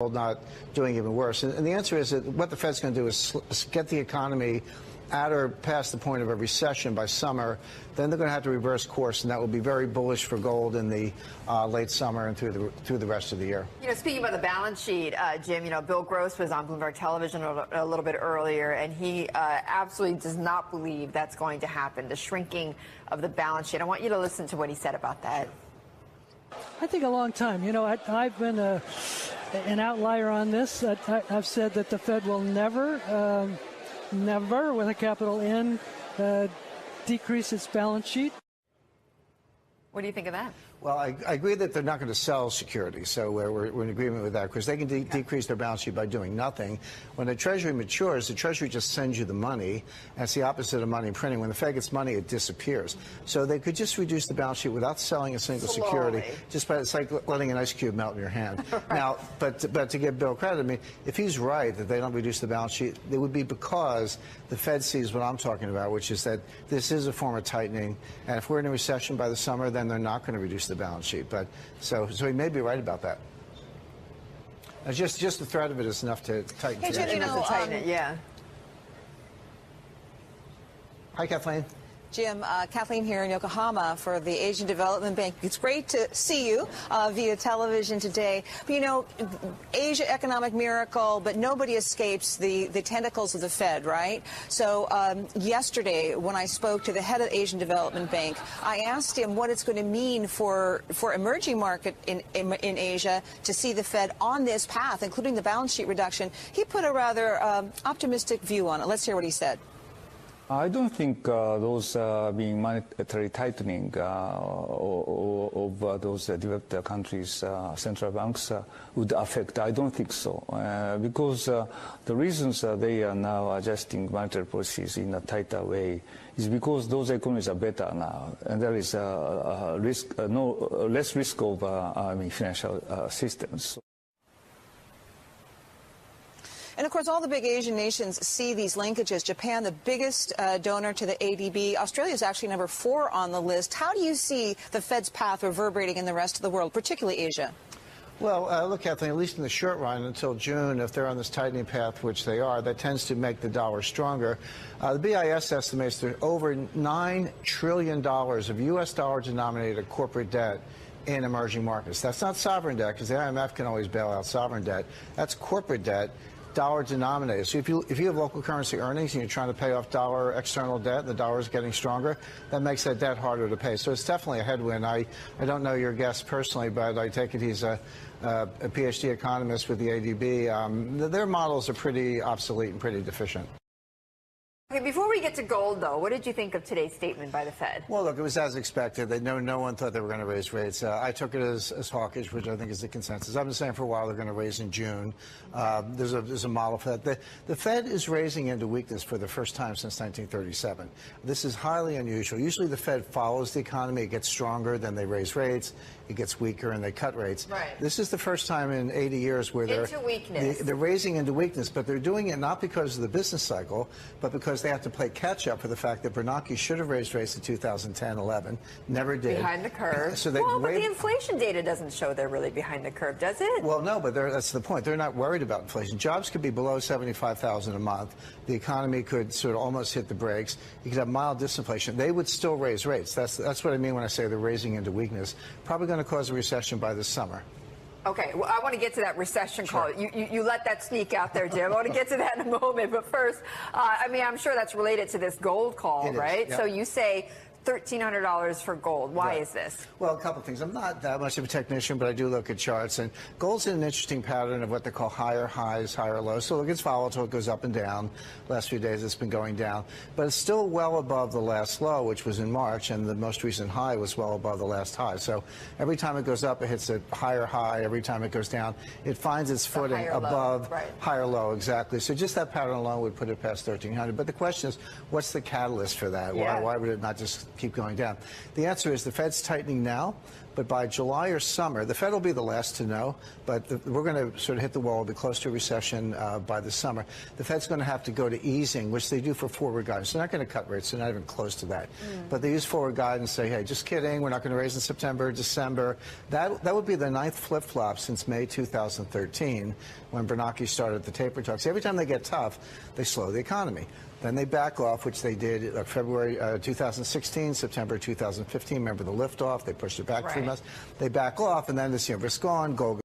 not doing even worse? And the answer is that what the Fed's going to do is get the economy at or past the point of a recession by summer. Then they're going to have to reverse course, and that will be very bullish for gold in the late summer and through the rest of the year. You know, speaking about the balance sheet, Jim, you know, Bill Gross was on Bloomberg Television a little bit earlier, and he absolutely does not believe that's going to happen, the shrinking of the balance sheet. I want you to listen to what he said about that. I think a long time. You know, I've been an outlier on this. I've said that the Fed will never, with a capital N, decrease its balance sheet. What do you think of that? Well, I agree that they're not going to sell securities, so we're in agreement with that, because they can decrease their balance sheet by doing nothing. When the Treasury matures, the Treasury just sends you the money, and it's the opposite of money printing. When the Fed gets money, it disappears. So they could just reduce the balance sheet without selling a single security. Just by, it's like letting an ice cube melt in your hand. Right. Now, but to give Bill credit, I mean, if he's right that they don't reduce the balance sheet, it would be because the Fed sees what I'm talking about, which is that this is a form of tightening, and if we're in a recession by the summer, then they're not going to reduce the balance sheet. But so he may be right about that. Just the threat of it is enough to tighten. Hey, Jim, tighten it, yeah. Hi, Kathleen. Jim, Kathleen here in Yokohama for the Asian Development Bank. It's great to see you via television today. But, you know, Asia economic miracle, but nobody escapes the tentacles of the Fed, right? So yesterday, when I spoke to the head of the Asian Development Bank, I asked him what it's going to mean for emerging market in Asia to see the Fed on this path, including the balance sheet reduction. He put a rather optimistic view on it. Let's hear what he said. I don't think those being monetary tightening of those developed countries' central banks would affect. I don't think so, because the reasons they are now adjusting monetary policies in a tighter way is because those economies are better now, and there is less risk of financial systems. And, of course, all the big Asian nations see these linkages. Japan, the biggest donor to the ADB. Australia is actually number 4 on the list. How do you see the Fed's path reverberating in the rest of the world, particularly Asia? Well, look, Kathleen, at least in the short run, until June, if they're on this tightening path, which they are, that tends to make the dollar stronger. The BIS estimates there's over $9 trillion of U.S. dollar-denominated corporate debt in emerging markets. That's not sovereign debt, because the IMF can always bail out sovereign debt. That's corporate debt, dollar denominated. So if you have local currency earnings and you're trying to pay off dollar external debt, and the dollar is getting stronger, that makes that debt harder to pay. So it's definitely a headwind. I don't know your guest personally, but I take it he's a PhD economist with the ADB. Their models are pretty obsolete and pretty deficient. Okay, before we get to gold, though, what did you think of today's statement by the Fed? Well, look, it was as expected. No one thought they were going to raise rates. I took it as hawkish, which I think is the consensus. I've been saying for a while they're going to raise in June. There's a model for that. The Fed is raising into weakness for the first time since 1937. This is highly unusual. Usually the Fed follows the economy. It gets stronger, then they raise rates. It gets weaker, and they cut rates. Right. This is the first time in 80 years where they're raising into weakness, but they're doing it not because of the business cycle, but because they have to play catch-up for the fact that Bernanke should have raised rates in 2010-11, never did. Behind the curve. So but the inflation data doesn't show they're really behind the curve, does it? Well, no, but that's the point. They're not worried about inflation. Jobs could be below 75,000 a month. The economy could sort of almost hit the brakes. You could have mild disinflation. They would still raise rates. That's what I mean when I say they're raising into weakness. Probably going to cause a recession by this summer. Okay, well, I want to get to that recession call. You let that sneak out there, Jim. I want to get to that in a moment. But first, I mean, I'm sure that's related to this gold call, right? Yep. So you say $1,300 for gold. Why is this? Well, a couple of things. I'm not that much of a technician, but I do look at charts. And gold's in an interesting pattern of what they call higher highs, higher lows. So it gets volatile. It goes up and down. Last few days it's been going down. But it's still well above the last low, which was in March. And the most recent high was well above the last high. So every time it goes up, it hits a higher high. Every time it goes down, it finds its footing above higher low. Exactly. So just that pattern alone would put it past 1,300. But the question is, what's the catalyst for that? Why would it not just keep going down? The answer is the Fed's tightening now, but by July or summer, the Fed will be the last to know, but we're going to sort of hit the wall, be close to a recession by the summer. The Fed's going to have to go to easing, which they do for forward guidance. They're not going to cut rates. They're not even close to that. But they use forward guidance, say, hey, just kidding, we're not going to raise in September, December. That would be the ninth flip-flop since May 2013, when Bernanke started the taper talks. Every time they get tough, they slow the economy. Then they back off, which they did February 2016, September 2015. Remember the liftoff? They pushed it back 3 months. They back off, and then this, risk on, gold